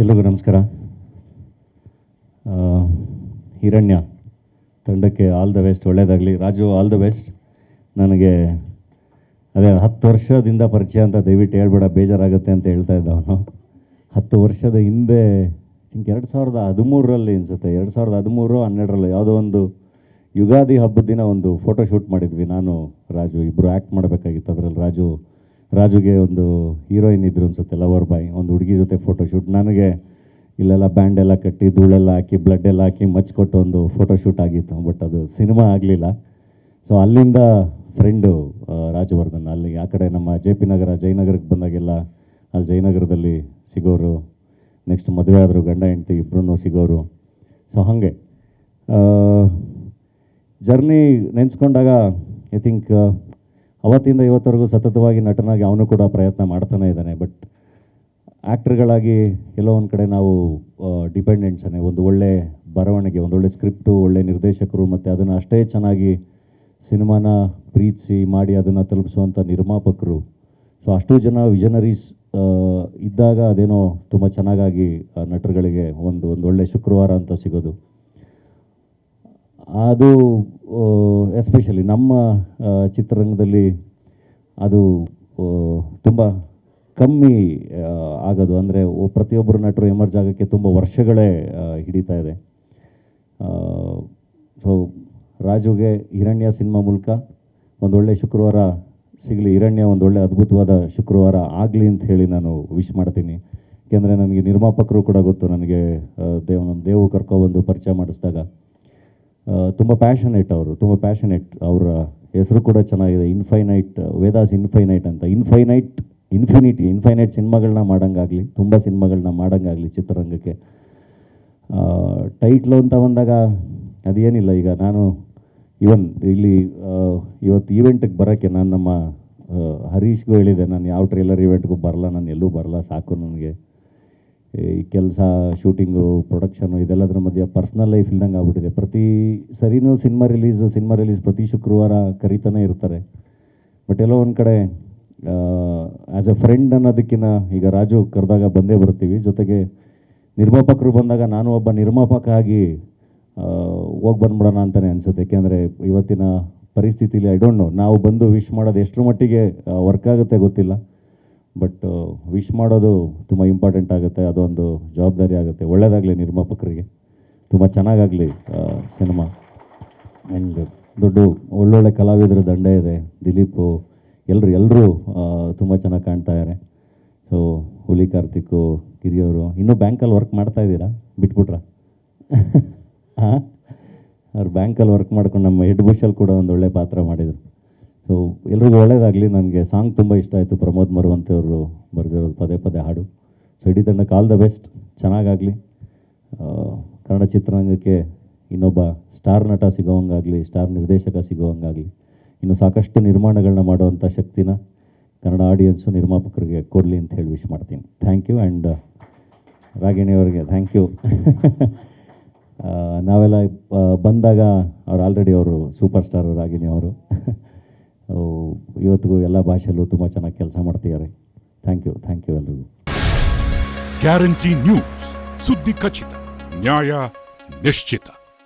ಎಲ್ರಿಗೂ ನಮಸ್ಕಾರ. ಹಿರಣ್ಯ ತಂಡಕ್ಕೆ ಆಲ್ ದ ಬೆಸ್ಟ್, ಒಳ್ಳೆಯದಾಗಲಿ. Raju all the best. ನನಗೆ ಅದೇ 10 ವರ್ಷದಿಂದ ಪರಿಚಯ ಅಂತ ದಯವಿಟ್ಟು ಹೇಳ್ಬೇಡ, ಬೇಜಾರಾಗುತ್ತೆ ಅಂತ ಹೇಳ್ತಾ ಇದ್ದ ಅವನು. 10 ವರ್ಷದ ಹಿಂದೆ 2013ರಲ್ಲಿ ಅನಿಸುತ್ತೆ, 2013-12ರಲ್ಲಿ ಯಾವುದೋ ಒಂದು ಯುಗಾದಿ ಹಬ್ಬದ ದಿನ ಒಂದು ಫೋಟೋ ಶೂಟ್ ಮಾಡಿದ್ವಿ. ನಾನು ರಾಜು ಇಬ್ಬರು ಆ್ಯಕ್ಟ್ ಮಾಡಬೇಕಾಗಿತ್ತು. ಅದರಲ್ಲಿ ರಾಜುಗೆ ಒಂದು ಹೀರೋಯಿನ್ ಇದ್ರು ಅನಿಸುತ್ತೆ, ಲವರ್ ಬಾಯ್, ಒಂದು ಹುಡುಗಿ ಜೊತೆ ಫೋಟೋ ಶೂಟ್. ನನಗೆ ಇಲ್ಲೆಲ್ಲ ಬ್ಯಾಂಡ್ ಎಲ್ಲ ಕಟ್ಟಿ ಧೂಳೆಲ್ಲ ಹಾಕಿ ಬ್ಲಡ್ ಎಲ್ಲ ಹಾಕಿ ಮಚ್ಕೊಟ್ಟು ಒಂದು ಫೋಟೋ ಶೂಟ್ ಆಗಿತ್ತು. ಬಟ್ ಅದು ಸಿನಿಮಾ ಆಗಲಿಲ್ಲ. ಸೊ ಅಲ್ಲಿಂದ ಫ್ರೆಂಡು ರಾಜವರ್ಧನ್. ಅಲ್ಲಿ ಆ ಕಡೆ ನಮ್ಮ JP ನಗರ ಜಯನಗರಕ್ಕೆ ಬಂದಾಗೆಲ್ಲ ಅಲ್ಲಿ ಜಯನಗರದಲ್ಲಿ ಸಿಗೋರು. ನೆಕ್ಸ್ಟ್ ಮದುವೆ ಆದರು, ಗಂಡ ಹೆಂಡತಿ ಇಬ್ಬರೂ ಸಿಗೋರು. ಸೊ ಹಾಗೆ ಜರ್ನಿ ನೆನೆಸ್ಕೊಂಡಾಗ ಐ ಥಿಂಕ್ ಅವತ್ತಿಂದ ಇವತ್ತವರೆಗೂ ಸತತವಾಗಿ ನಟನಾಗಿ ಅವನು ಕೂಡ ಪ್ರಯತ್ನ ಮಾಡ್ತಾನೆ ಇದ್ದಾನೆ. ಬಟ್ ಆ್ಯಕ್ಟ್ರ್ಗಳಾಗಿ ಎಲ್ಲೋ ಒಂದು ಕಡೆ ನಾವು ಡಿಪೆಂಡೆಂಟ್ಸೇ. ಒಂದು ಒಳ್ಳೆ ಬರವಣಿಗೆ, ಒಂದು ಒಳ್ಳೆ ಸ್ಕ್ರಿಪ್ಟು, ಒಳ್ಳೆ ನಿರ್ದೇಶಕರು, ಮತ್ತು ಅದನ್ನು ಅಷ್ಟೇ ಚೆನ್ನಾಗಿ ಸಿನಿಮಾನ ಪ್ರೀತಿಸಿ ಮಾಡಿ ಅದನ್ನು ತಲುಪಿಸುವಂಥ ನಿರ್ಮಾಪಕರು. ಸೊ ಅಷ್ಟು ಜನ ವಿಷನರೀಸ್ ಇದ್ದಾಗ ಅದೇನೋ ತುಂಬ ಚೆನ್ನಾಗಾಗಿ ನಟರುಗಳಿಗೆ ಒಂದು ಒಳ್ಳೆ ಶುಕ್ರವಾರ ಅಂತ ಸಿಗೋದು. ಅದು ಎಸ್ಪೆಷಲಿ ನಮ್ಮ ಚಿತ್ರರಂಗದಲ್ಲಿ ಅದು ತುಂಬ ಕಮ್ಮಿ ಆಗೋದು. ಅಂದರೆ ಪ್ರತಿಯೊಬ್ಬರು ನಟರು ಎಮರ್ಜ್ ಆಗೋಕ್ಕೆ ತುಂಬ ವರ್ಷಗಳೇ ಹಿಡಿತಾ ಇದೆ. ಸೊ ರಾಜುಗೆ ಹಿರಣ್ಯ ಸಿನಿಮಾ ಮೂಲಕ ಒಂದೊಳ್ಳೆ ಶುಕ್ರವಾರ ಸಿಗಲಿ, ಹಿರಣ್ಯ ಒಂದೊಳ್ಳೆ ಅದ್ಭುತವಾದ ಶುಕ್ರವಾರ ಆಗಲಿ ಅಂತ ಹೇಳಿ ನಾನು ವಿಶ್ ಮಾಡ್ತೀನಿ. ಏಕೆಂದರೆ ನನಗೆ ನಿರ್ಮಾಪಕರು ಕೂಡ ಗೊತ್ತು. ನನಗೆ ನಮ್ಮ ದೇವು ಕರ್ಕೊಬಂದು ಪರಿಚಯ ಮಾಡಿಸಿದಾಗ ತುಂಬ ಪ್ಯಾಷನೇಟ್ ಅವರು, ತುಂಬ ಪ್ಯಾಷನೇಟ್. ಅವರ ಹೆಸರು ಕೂಡ ಚೆನ್ನಾಗಿದೆ, ಇನ್ಫೈನೈಟ್, ವೇದಾಸ್ ಇನ್ಫೈನೈಟ್ ಅಂತ. ಇನ್ಫೈನೈಟ್ ಸಿನಿಮಾಗಳನ್ನ ಮಾಡೋಂಗಾಗಲಿ, ತುಂಬ ಸಿನಿಮಾಗಳನ್ನ ಮಾಡೋಂಗಾಗಲಿ ಚಿತ್ರರಂಗಕ್ಕೆ. ಟೈಟ್ಲು ಅಂತ ಬಂದಾಗ ಅದೇನಿಲ್ಲ. ಈಗ ನಾನು ಇವನ್ ಇಲ್ಲಿ ಇವತ್ತು ಈವೆಂಟಿಗೆ ಬರೋಕ್ಕೆ ನಾನು ನಮ್ಮ ಹರೀಶ್ಗೂ ಹೇಳಿದೆ, ನಾನು ಯಾವ ಟ್ರೇಲರ್ ಈವೆಂಟ್ಗೂ ಬರಲ್ಲ, ನಾನು ಎಲ್ಲೂ ಬರಲ್ಲ, ಸಾಕು ನನಗೆ ಈ ಕೆಲಸ, ಶೂಟಿಂಗು, ಪ್ರೊಡಕ್ಷನು ಇದೆಲ್ಲದರ ಮಧ್ಯೆ ಪರ್ಸ್ನಲ್ ಲೈಫ್ ಇಲ್ದಂಗೆ ಆಗ್ಬಿಟ್ಟಿದೆ. ಪ್ರತಿ ಸರಿನೂ ಸಿನಿಮಾ ರಿಲೀಸ್ ಪ್ರತಿ ಶುಕ್ರವಾರ ಕರೀತಾನೆ ಇರ್ತಾರೆ. ಬಟ್ ಎಲ್ಲೋ ಒಂದು ಕಡೆ ಆ್ಯಸ್ ಎ ಫ್ರೆಂಡ್ ಅನ್ನೋದಕ್ಕಿಂತ ಈಗ ರಾಜು ಕರೆದಾಗ ಬಂದೇ ಬರ್ತೀವಿ. ಜೊತೆಗೆ ನಿರ್ಮಾಪಕರು ಬಂದಾಗ ನಾನು ಒಬ್ಬ ನಿರ್ಮಾಪಕ ಆಗಿ ಹೋಗಿ ಬಂದ್ಬಿಡೋಣ ಅಂತಲೇ ಅನಿಸುತ್ತೆ. ಏಕೆಂದರೆ ಇವತ್ತಿನ ಪರಿಸ್ಥಿತಿಲಿ ಐ ಡೋಂಟ್ ನೋ, ನಾವು ಬಂದು ವಿಶ್ ಮಾಡೋದು ಎಷ್ಟರ ಮಟ್ಟಿಗೆ ವರ್ಕ್ ಆಗುತ್ತೆ ಗೊತ್ತಿಲ್ಲ. ಬಟ್ ವಿಶ್ ಮಾಡೋದು ತುಂಬ ಇಂಪಾರ್ಟೆಂಟ್ ಆಗುತ್ತೆ, ಅದೊಂದು ಜವಾಬ್ದಾರಿ ಆಗುತ್ತೆ. ಒಳ್ಳೆಯದಾಗಲಿ ನಿರ್ಮಾಪಕರಿಗೆ, ತುಂಬ ಚೆನ್ನಾಗಾಗಲಿ ಸಿನಿಮಾ. ಆ್ಯಂಡ್ ಒಳ್ಳೊಳ್ಳೆ ಕಲಾವಿದರ ದಂಡೆ ಇದೆ. ದಿಲೀಪು ಎಲ್ಲರೂ ತುಂಬ ಚೆನ್ನಾಗಿ ಕಾಣ್ತಾ ಇದ್ದಾರೆ. ಸೊ ಹುಲಿ ಕಾರ್ತಿಕ್ಕು, ಗಿರಿಯವರು ಇನ್ನೂ ಬ್ಯಾಂಕಲ್ಲಿ ವರ್ಕ್ ಮಾಡ್ತಾ ಇದ್ದೀರಾ, ಬಿಟ್ಬಿಟ್ರಾ? ಹಾಂ, ಅವ್ರು ಬ್ಯಾಂಕಲ್ಲಿ ವರ್ಕ್ ಮಾಡ್ಕೊಂಡು ನಮ್ಮ ಹೆಡ್ ಬುಷಲ್ಲಿ ಕೂಡ ಒಂದು ಒಳ್ಳೆ ಪಾತ್ರ ಮಾಡಿದರು. ಸೊ ಎಲ್ರಿಗೂ ಒಳ್ಳೆಯದಾಗಲಿ. ನನಗೆ ಸಾಂಗ್ ತುಂಬ ಇಷ್ಟ ಆಯಿತು, ಪ್ರಮೋದ್ ಮರುವಂತೆ ಅವರು ಬರೆದಿರೋದು, ಪದೇ ಹಾಡು. ಸೊ ಇಡೀ ತಂಡಕ್ಕೆ ಆಲ್ ದ ಬೆಸ್ಟ್, ಚೆನ್ನಾಗಾಗಲಿ. ಕನ್ನಡ ಚಿತ್ರರಂಗಕ್ಕೆ ಇನ್ನೊಬ್ಬ ಸ್ಟಾರ್ ನಟ ಸಿಗೋವಂಗಾಗಲಿ, ಸ್ಟಾರ್ ನಿರ್ದೇಶಕ ಸಿಗೋವಂಗಾಗಲಿ, ಇನ್ನು ಸಾಕಷ್ಟು ನಿರ್ಮಾಣಗಳನ್ನ ಮಾಡುವಂಥ ಶಕ್ತಿನ ಕನ್ನಡ ಆಡಿಯನ್ಸು ನಿರ್ಮಾಪಕರಿಗೆ ಕೊಡಲಿ ಅಂತ ಹೇಳಿ ವಿಶ್ ಮಾಡ್ತೀನಿ. Thank you. ಆ್ಯಂಡ್ ರಾಗಿಣಿಯವರಿಗೆ ಥ್ಯಾಂಕ್ ಯು. ನಾವೆಲ್ಲ ಬಂದಾಗ ಅವ್ರು ಆಲ್ರೆಡಿ ಅವರು ಸೂಪರ್ ಸ್ಟಾರ್ ರಾಗಿಣಿ ಅವರು. ಇವತ್ತಿಗೂ ಎಲ್ಲ ಭಾಷೆಯಲ್ಲೂ ತುಂಬ ಚೆನ್ನಾಗಿ ಕೆಲಸ ಮಾಡ್ತಿದ್ದಾರೆ. ಥ್ಯಾಂಕ್ ಯು ಎಲ್ರಿಗೂ. ಗ್ಯಾರಂಟಿ ನ್ಯೂಸ್, ಸುದ್ದಿ ಖಚಿತ, ನ್ಯಾಯ ನಿಶ್ಚಿತ.